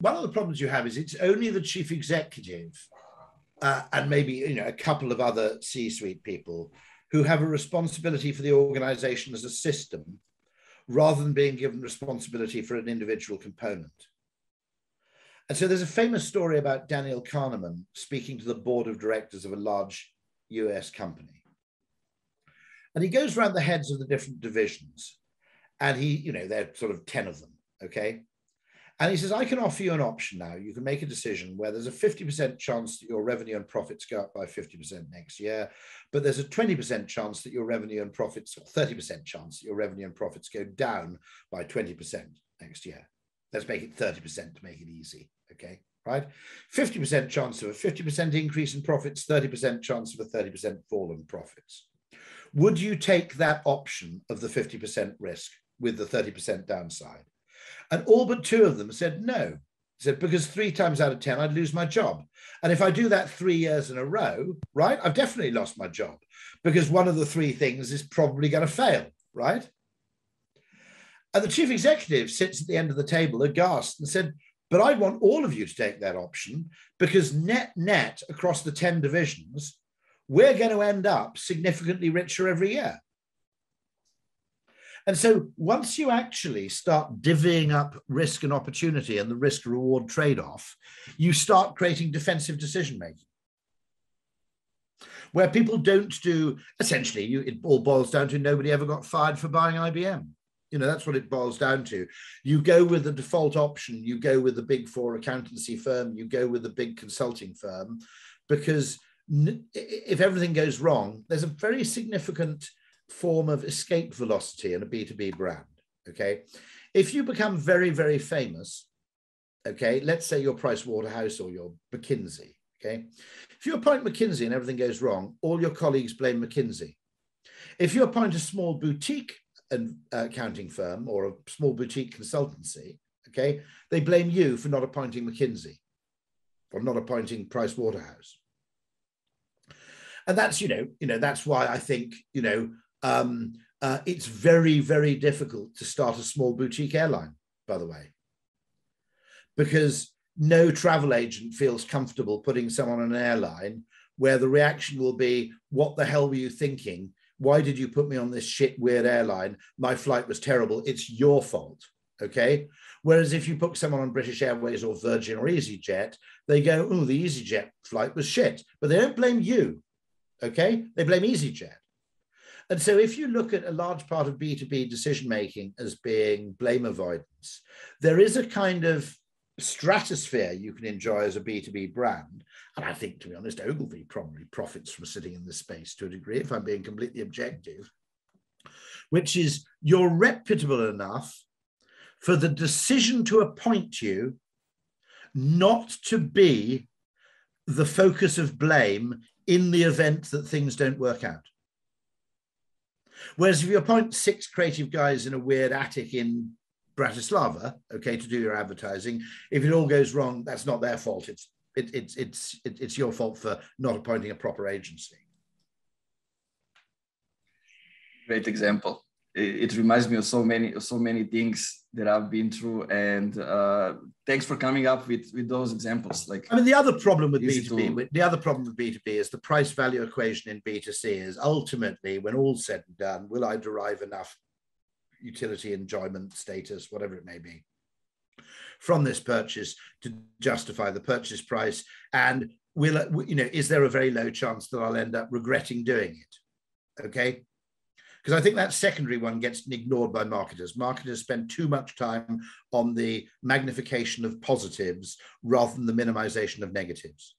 one of the problems you have is it's only the chief executive and maybe a couple of other C-suite people who have a responsibility for the organization as a system rather than being given responsibility for an individual component. And so there's a famous story about Daniel Kahneman speaking to the board of directors of a large US company. And he goes around the heads of the different divisions and there are sort of 10 of them, okay? And he says, I can offer you an option now. You can make a decision where there's a 50% chance that your revenue and profits go up by 50% next year, but there's a 20% chance that your revenue and profits, or 30% chance that your revenue and profits go down by 20% next year. Let's make it 30% to make it easy, okay? Right? 50% chance of a 50% increase in profits, 30% chance of a 30% fall in profits. Would you take that option of the 50% risk with the 30% downside? And all but 2 of them said no. Said, because 3 times out of 10, I'd lose my job. And if I do that 3 years in a row, right, I've definitely lost my job because one of the 3 things is probably going to fail, right? And the chief executive sits at the end of the table aghast and said, but I want all of you to take that option because net across the 10 divisions, we're going to end up significantly richer every year. And so once you actually start divvying up risk and opportunity and the risk-reward trade-off, you start creating defensive decision-making. Where people don't do, essentially, it all boils down to nobody ever got fired for buying IBM. That's what it boils down to. You go with the default option, you go with the big 4 accountancy firm, you go with the big consulting firm, because if everything goes wrong, there's a very significant form of escape velocity in a B2B brand, okay? If you become very, very famous, okay, let's say you're Price Waterhouse or you're McKinsey, okay? If you appoint McKinsey and everything goes wrong, all your colleagues blame McKinsey. If you appoint a small boutique accounting firm or a small boutique consultancy, okay, they blame you for not appointing McKinsey or not appointing Price Waterhouse. And that's, that's why I think, it's very, very difficult to start a small boutique airline, by the way, because no travel agent feels comfortable putting someone on an airline where the reaction will be, what the hell were you thinking? Why did you put me on this shit weird airline? My flight was terrible. It's your fault, okay? Whereas if you put someone on British Airways or Virgin or EasyJet, they go, oh, the EasyJet flight was shit. But they don't blame you, okay? They blame EasyJet. And so if you look at a large part of B2B decision-making as being blame avoidance, there is a kind of stratosphere you can enjoy as a B2B brand. And I think, to be honest, Ogilvy probably profits from sitting in this space to a degree, if I'm being completely objective, which is you're reputable enough for the decision to appoint you not to be the focus of blame in the event that things don't work out. Whereas if you appoint 6 creative guys in a weird attic in Bratislava, okay, to do your advertising, if it all goes wrong, that's not their fault. It's your fault for not appointing a proper agency. Great example. It reminds me of so many things that I've been through, and thanks for coming up with those examples. Like, I mean, the other problem with B2B is the price value equation in B2C is ultimately, when all's said and done, will I derive enough utility, enjoyment, status, whatever it may be, from this purchase to justify the purchase price? And is there a very low chance that I'll end up regretting doing it? Okay. Because I think that secondary one gets ignored by marketers. Marketers spend too much time on the magnification of positives rather than the minimization of negatives.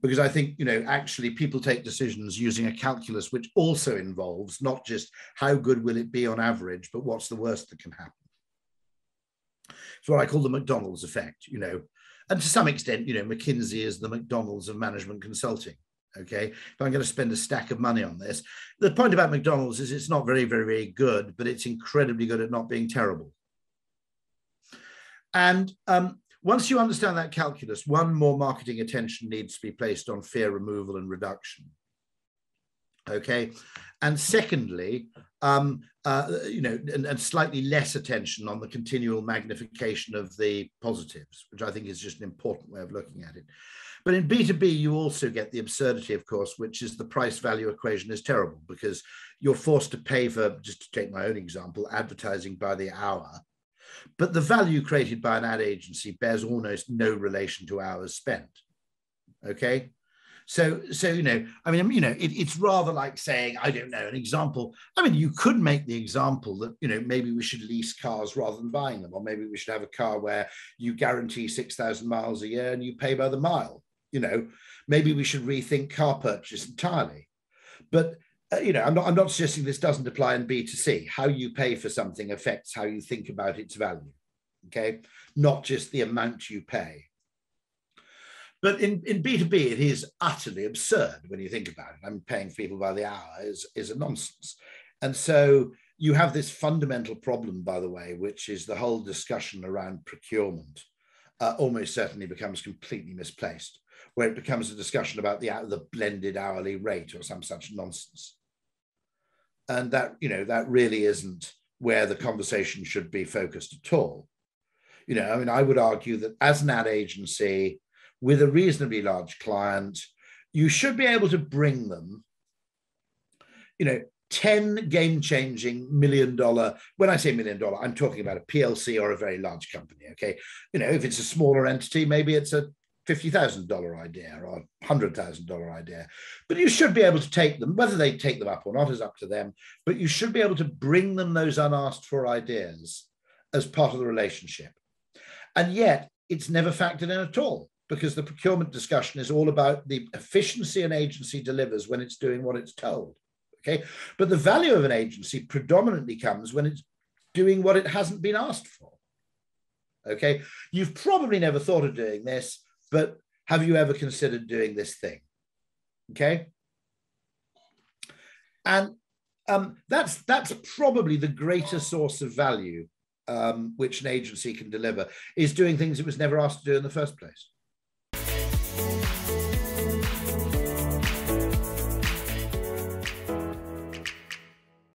Because I think, actually people take decisions using a calculus which also involves not just how good will it be on average, but what's the worst that can happen. It's what I call the McDonald's effect, and to some extent, McKinsey is the McDonald's of management consulting. Okay, if I'm going to spend a stack of money on this, the point about McDonald's is it's not very, very, very good, but it's incredibly good at not being terrible. And once you understand that calculus, one, more marketing attention needs to be placed on fear removal and reduction. Okay, and secondly, and slightly less attention on the continual magnification of the positives, which I think is just an important way of looking at it. But in B2B, you also get the absurdity, of course, which is the price value equation is terrible, because you're forced to pay for, just to take my own example, advertising by the hour. But the value created by an ad agency bears almost no relation to hours spent. Okay. So it's rather like saying, I don't know, an example. I mean, you could make the example that, maybe we should lease cars rather than buying them, or maybe we should have a car where you guarantee 6,000 miles a year and you pay by the mile. Maybe we should rethink car purchase entirely. But, I'm not suggesting this doesn't apply in B2C. How you pay for something affects how you think about its value, okay? Not just the amount you pay. But in B2B, it is utterly absurd when you think about it. I mean, paying people by the hour is a nonsense. And so you have this fundamental problem, by the way, which is the whole discussion around procurement almost certainly becomes completely misplaced, where it becomes a discussion about the blended hourly rate or some such nonsense. And that, that really isn't where the conversation should be focused at all. I would argue that as an ad agency with a reasonably large client, you should be able to bring them, 10 game-changing $1 million. When I say $1 million, I'm talking about a PLC or a very large company, okay? If it's a smaller entity, maybe it's a $50,000 idea or $100,000 idea. But you should be able to take them, whether they take them up or not is up to them, but you should be able to bring them those unasked for ideas as part of the relationship. And yet it's never factored in at all, because the procurement discussion is all about the efficiency an agency delivers when it's doing what it's told, okay? But the value of an agency predominantly comes when it's doing what it hasn't been asked for, okay? You've probably never thought of doing this, but have you ever considered doing this thing, okay? And that's probably the greatest source of value which an agency can deliver, is doing things it was never asked to do in the first place.